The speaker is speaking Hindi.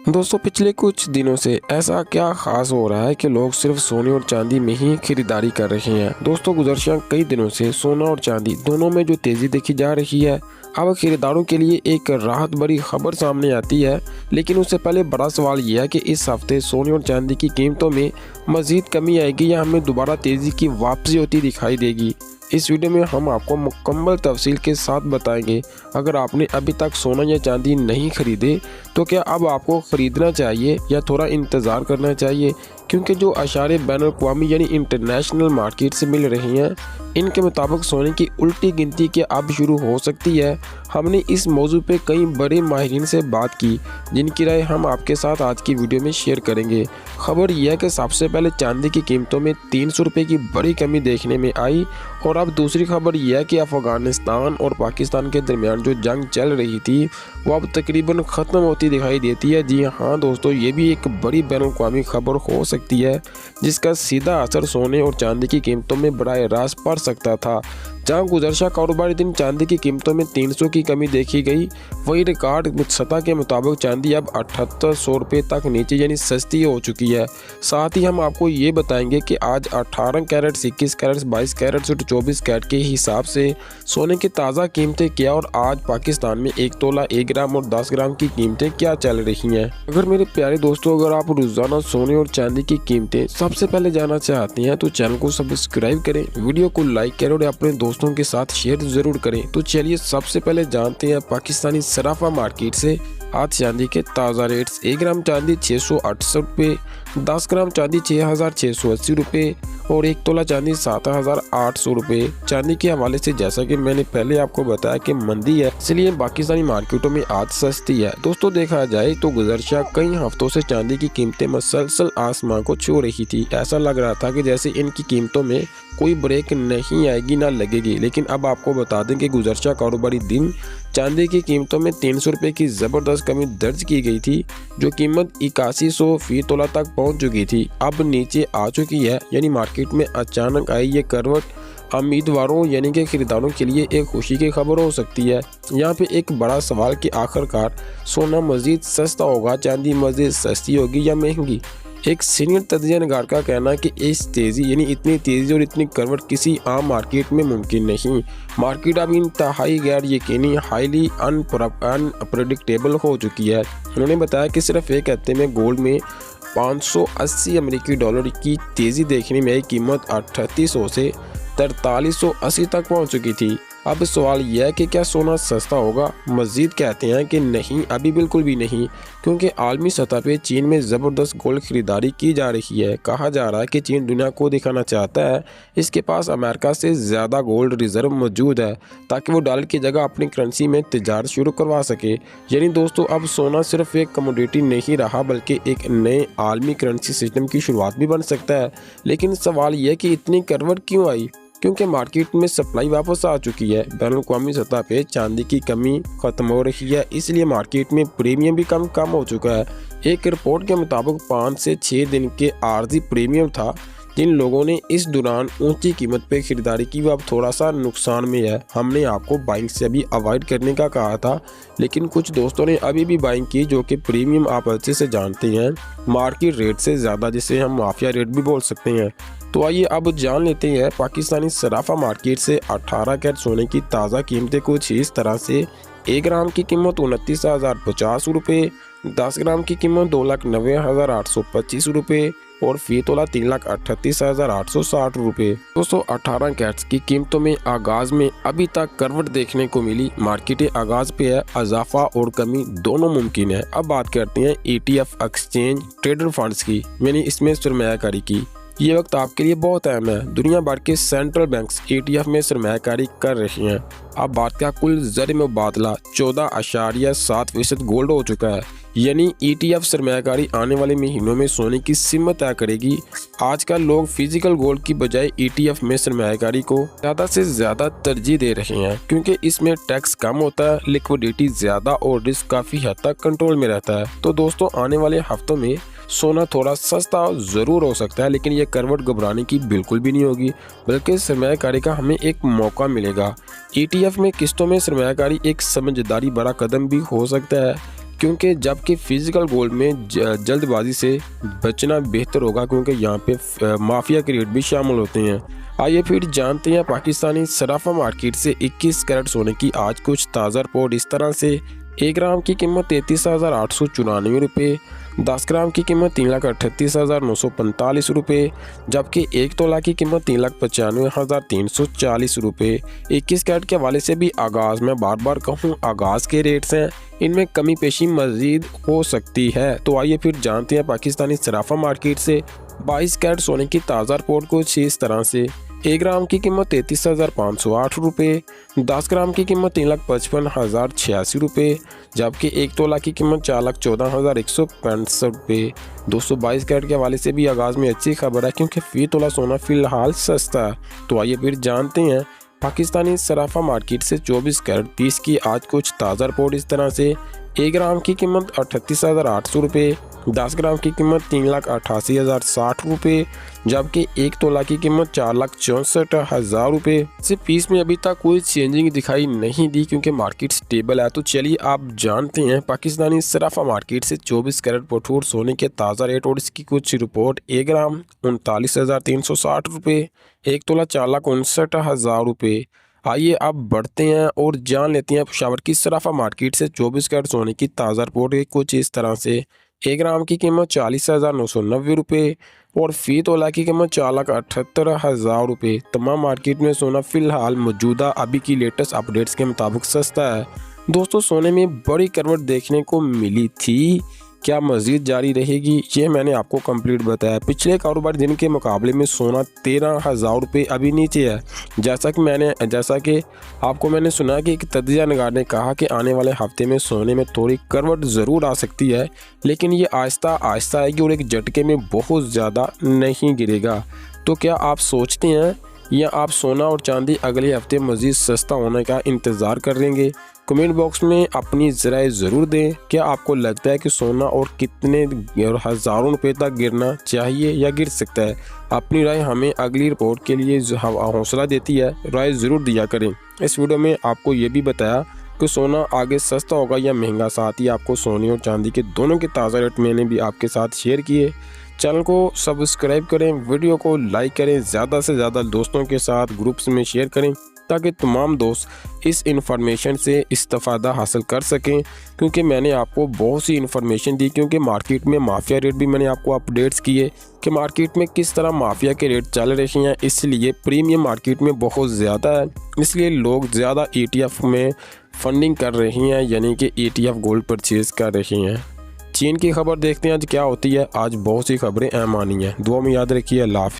दोस्तों पिछले कुछ दिनों से ऐसा क्या खास हो रहा है कि लोग सिर्फ सोने और चांदी में ही खरीदारी कर रहे हैं। दोस्तों गुज़श्ता कई दिनों से सोना और चांदी दोनों में जो तेज़ी देखी जा रही है, अब खरीदारों के लिए एक राहत भरी खबर सामने आती है। लेकिन उससे पहले बड़ा सवाल यह है कि इस हफ्ते सोने और चांदी की कीमतों में मज़ीद कमी आएगी या हमें दोबारा तेज़ी की वापसी होती दिखाई देगी। इस वीडियो में हम आपको मुकम्मल तफसील के साथ बताएंगे। अगर आपने अभी तक सोना या चांदी नहीं खरीदे तो क्या अब आपको ख़रीदना चाहिए या थोड़ा इंतज़ार करना चाहिए, क्योंकि जो अशारे बैनुल-अक़वामी यानी इंटरनेशनल मार्केट से मिल रही हैं, इनके मुताबिक सोने की उल्टी गिनती क्या अब शुरू हो सकती है। हमने इस मौजू पे कई बड़े माहिरीन से बात की, जिनकी राय हम आपके साथ आज की वीडियो में शेयर करेंगे। खबर यह है कि सबसे पहले चांदी की कीमतों में 300 रुपये की बड़ी कमी देखने में आई, और अब दूसरी खबर यह है कि अफ़गानिस्तान और पाकिस्तान के दरमियान जो जंग चल रही थी वो अब तकरीबन ख़त्म होती दिखाई देती है। जी हाँ दोस्तों, ये भी एक बड़ी बैनुल-अक़वामी खबर हो सकती है जिसका सीधा असर सोने और चांदी की कीमतों में बराह रास्त पड़ सकता था। जहां गुज़श्ता कारोबारी दिन चांदी की कीमतों में 300 की कमी देखी गई, वही रिकॉर्ड सतह के मुताबिक चांदी अब 7800 रुपये तक नीचे यानी सस्ती हो चुकी है। साथ ही हम आपको ये बताएंगे कि आज 18 कैरेट, 21 कैरेट, 22 कैरेट और 24 कैरेट के हिसाब से सोने की ताज़ा कीमतें क्या, और आज पाकिस्तान में 1 तोला 1 ग्राम और 10 ग्राम की कीमतें क्या चल रही हैं। अगर मेरे प्यारे दोस्तों, अगर आप रोज़ाना सोने और चांदी की कीमतें सबसे पहले जानना चाहते हैं तो चैनल को सब्सक्राइब करें, वीडियो को लाइक करें और अपने दोस्तों के साथ शेयर जरूर करें। तो चलिए सबसे पहले जानते हैं पाकिस्तानी सराफा मार्केट से आज चांदी के ताज़ा रेट्स। 1 ग्राम चांदी 668 रुपये, 10 ग्राम चांदी 6680 रुपये और 1 तोला चांदी 7800 रुपये। चांदी के हवाले से जैसा कि मैंने पहले आपको बताया कि मंदी है, इसलिए पाकिस्तानी मार्केटों में आज सस्ती है। दोस्तों देखा जाए तो गुज़श्ता कई हफ्तों से चांदी की कीमतें मसलसल आसमान को छू रही थी। ऐसा लग रहा था कि जैसे इनकी कीमतों में कोई ब्रेक नहीं आएगी ना लगेगी। लेकिन अब आपको बता दें कि गुज़श्ता कारोबारी दिन चांदी की कीमतों में 300 रुपये की ज़बरदस्त कमी दर्ज की गई थी, जो कीमत 8100 फी तोला तक पहुंच चुकी थी, अब नीचे आ चुकी है। यानी मार्केट में अचानक आई ये करवट उम्मीदवारों यानी कि खरीदारों के लिए एक खुशी की खबर हो सकती है। यहाँ पे एक बड़ा सवाल कि आखिरकार सोना मज़ीद सस्ता होगा, चांदी मज़ीद सस्ती होगी या महंगी। एक सीनियर तज्ज़ियाकार का कहना है कि इस तेज़ी यानी इतनी तेज़ी और इतनी करवट किसी आम मार्केट में मुमकिन नहीं। मार्केट अब इंतहाई गैर यकीनी, हाईली अनप्रेडिक्टेबल हो चुकी है। उन्होंने बताया कि सिर्फ एक हफ्ते में गोल्ड में 580 अमेरिकी डॉलर की तेज़ी देखने में आई, कीमत 3800 से 4380 तक पहुंच चुकी थी। अब सवाल यह है कि क्या सोना सस्ता होगा। मज़ीद कहते हैं कि नहीं, अभी बिल्कुल भी नहीं, क्योंकि आलमी सतह पे चीन में ज़बरदस्त गोल्ड खरीदारी की जा रही है। कहा जा रहा है कि चीन दुनिया को दिखाना चाहता है इसके पास अमेरिका से ज़्यादा गोल्ड रिजर्व मौजूद है, ताकि वो डॉलर की जगह अपनी करेंसी में तिजारत शुरू करवा सके। यानी दोस्तों अब सोना सिर्फ एक कमोडिटी नहीं रहा, बल्कि एक नए आलमी करेंसी सिस्टम की शुरुआत भी बन सकता है। लेकिन सवाल यह कि इतनी करवट क्यों आई, क्योंकि मार्केट में सप्लाई वापस आ चुकी है। बैनुल-अक़वामी सतह पे चांदी की कमी खत्म हो रही है, इसलिए मार्केट में प्रीमियम भी कम हो चुका है। एक रिपोर्ट के मुताबिक 5 से 6 दिन के आर्जी प्रीमियम था। जिन लोगों ने इस दौरान ऊंची कीमत पे खरीदारी की वो अब थोड़ा सा नुकसान में है। हमने आपको बाइंग से अभी अवॉइड करने का कहा था, लेकिन कुछ दोस्तों ने अभी भी बाइंग की, जो कि प्रीमियम आप अच्छे से जानते हैं, मार्केट रेट से ज़्यादा, जिसे हम माफिया रेट भी बोल सकते हैं। तो आइए अब जान लेते हैं पाकिस्तानी सराफा मार्केट से 18 कैरेट सोने की ताज़ा कीमतें कुछ इस तरह से। 1 ग्राम की कीमत 29,050 रुपये, 10 ग्राम की कीमत 2,90,825 रुपये और फी तोला 3,38,860 रुपये। दोस्तों 18 कैरेट्स की कीमतों में आगाज़ में अभी तक करवट देखने को मिली। मार्केट आगाज़ पे है, इजाफा और कमी दोनों मुमकिन है। अब बात करते हैं ETF एक्सचेंज ट्रेडर फंड्स की, यानी इसमें सरमायाकारी की। ये वक्त आपके लिए बहुत अहम है। दुनिया भर के सेंट्रल बैंक्स ETF में सरमायाकारी कर रही हैं। अब भारत का कुल ज़र मुबादला 14.7% गोल्ड हो चुका है। यानी ETF सरमायाकारी आने वाले महीनों में सोने की सीमत तय करेगी। आजकल लोग फिजिकल गोल्ड की बजाय ETF में सरमायाकारी को ज़्यादा से ज़्यादा तरजीह दे रहे हैं, क्योंकि इसमें टैक्स कम होता है, लिक्विडिटी ज़्यादा और रिस्क काफ़ी हद तक कंट्रोल में रहता है। तो दोस्तों आने वाले हफ्तों में सोना थोड़ा सस्ता ज़रूर हो सकता है, लेकिन ये करवट घबराने की बिल्कुल भी नहीं होगी, बल्कि सरमायाकारी का हमें एक मौका मिलेगा। ETF में किस्तों में सरमायाकारी एक समझदारी बड़ा कदम भी हो सकता है। क्योंकि जबकि फिजिकल गोल्ड में जल्दबाजी से बचना बेहतर होगा, क्योंकि यहाँ पे माफिया के रेट भी शामिल होते हैं। आइए फिर जानते हैं पाकिस्तानी सराफा मार्केट से 21 कैरेट सोने की आज कुछ ताज़ा रिपोर्ट इस तरह से। 1 ग्राम की कीमत 33,894 रुपये, 10 ग्राम की कीमत 3,38,945 रुपये, जबकि 1 तोला की कीमत 3,95,340 रुपये। 21 कैरेट के हवाले से भी आगाज़ में बार बार कहूँ आगाज़ के रेट्स हैं, इनमें कमी पेशी मज़ीद हो सकती है। तो आइए फिर जानते हैं पाकिस्तानी सराफा मार्केट से 22 कैरेट सोने की ताज़ा रिपोर्ट कुछ इस तरह से। 1 ग्राम की कीमत 33,508 रुपये, 10 ग्राम की कीमत 3,55,086 रुपये, जबकि 1 तोला की कीमत 4,14,165 रुपये। 222 कैरेट के हवाले से भी आगाज़ में अच्छी खबर है, क्योंकि फ़ी तोला सोना फ़िलहाल सस्ता है। तो आइए फिर जानते हैं पाकिस्तानी सराफा मार्केट से 24 कैरेट पीस की आज कुछ ताज़ा रिपोर्ट इस तरह से। 1 ग्राम की कीमत 38,800 रुपये, 10 ग्राम की कीमत 3,88,060 रुपये, जबकि 1 तोला की कीमत 4,64,000 रुपये। से पीस में अभी तक कोई चेंजिंग दिखाई नहीं दी, क्योंकि मार्केट स्टेबल है। तो चलिए आप जानते हैं पाकिस्तानी सराफा मार्केट से 24 कैरेट भरपूर सोने के ताज़ा रेट और इसकी कुछ रिपोर्ट। 1 ग्राम 39,360 रुपये, 1 तोला 4,59,000 रुपये। आइए अब बढ़ते हैं और जान लेते हैं पेशावर की सराफा मार्केट से 24 कैरेट सोने की ताज़ा रिपोर्ट कुछ इस तरह से। 1 ग्राम की कीमत 40,990 रुपये और फ़ी तोला की कीमत 4,78,000 रुपये। तमाम मार्केट में सोना फ़िलहाल मौजूदा अभी की लेटेस्ट अपडेट्स के मुताबिक सस्ता है। दोस्तों सोने में बड़ी करवट देखने को मिली थी, क्या मज़ीद जारी रहेगी, ये मैंने आपको कंप्लीट बताया। पिछले कारोबारी दिन के मुकाबले में सोना 13,000 रुपये अभी नीचे है। जैसा कि आपको मैंने सुना कि एक तज्ज़िया नगार ने कहा कि आने वाले हफ्ते में सोने में थोड़ी करवट ज़रूर आ सकती है, लेकिन ये आहिस्ता आहिस्ता आएगी और एक झटके में बहुत ज़्यादा नहीं गिरेगा। तो क्या आप सोचते हैं या आप सोना और चांदी अगले हफ्ते मज़ीद सस्ता होने का इंतज़ार करेंगे? कमेंट बॉक्स में अपनी राय ज़रूर दें। क्या आपको लगता है कि सोना और कितने हज़ारों रुपए तक गिरना चाहिए या गिर सकता है? अपनी राय हमें अगली रिपोर्ट के लिए हौसला देती है, राय ज़रूर दिया करें। इस वीडियो में आपको ये भी बताया कि सोना आगे सस्ता होगा या महंगा, साथ ही आपको सोने और चांदी के दोनों के ताज़ा रेट मैंने भी आपके साथ शेयर किए। चैनल को सब्सक्राइब करें, वीडियो को लाइक करें, ज़्यादा से ज़्यादा दोस्तों के साथ ग्रुप्स में शेयर करें, ताकि तमाम दोस्त इस इन्फॉर्मेशन से इस्तेफादा हासिल कर सकें। क्योंकि मैंने आपको बहुत सी इन्फॉर्मेशन दी, क्योंकि मार्केट में माफिया रेट भी मैंने आपको अपडेट्स किए कि मार्केट में किस तरह माफिया के रेट चल रहे हैं। इसलिए प्रीमियम मार्केट में बहुत ज़्यादा है, इसलिए लोग ज़्यादा ETF में फंडिंग कर रही हैं, यानी कि ETF गोल्ड परचेज़ कर रही हैं। चीन की खबर देखते हैं आज क्या होती है। आज बहुत सी खबरें अहम आनी हैं। दुआ में याद रखिए। अल्लाह हाफ़िज़।